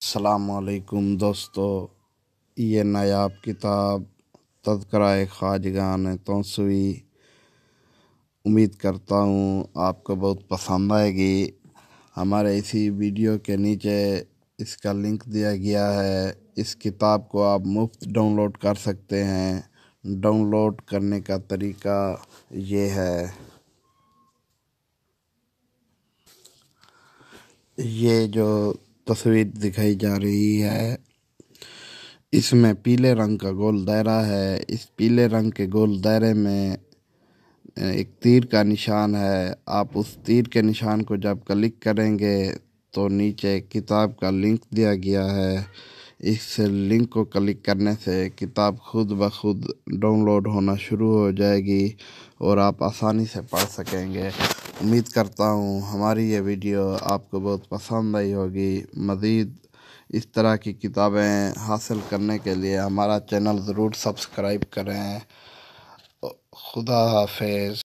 السلام علیکم دوستو، یہ نایاب کتاب تذکرہ خواجگان توسوی امید کرتا ہوں آپ کو بہت پسند آئے گی۔ ہمارے اسی ویڈیو کے نیچے اس کا لنک دیا گیا ہے۔ اس کتاب کو آپ مفت ڈاؤن لوڈ کر سکتے ہیں۔ ڈاؤن لوڈ کرنے کا طریقہ یہ ہے، یہ جو تصویر دکھائی جا رہی ہے اس میں پیلے رنگ کا گول دائرہ ہے۔ اس پیلے رنگ کے گول دائرے میں ایک تیر کا نشان ہے۔ آپ اس تیر کے نشان کو جب کلک کریں گے تو نیچے کتاب کا لنک دیا گیا ہے۔ اس لنک کو کلک کرنے سے کتاب خود بخود ڈاؤن لوڈ ہونا شروع ہو جائے گی اور آپ آسانی سے پڑھ سکیں گے۔ امید کرتا ہوں ہماری یہ ویڈیو آپ کو بہت پسند آئی ہوگی۔ مزید اس طرح کی کتابیں حاصل کرنے کے لیے ہمارا چینل ضرور سبسکرائب کریں۔ خدا حافظ۔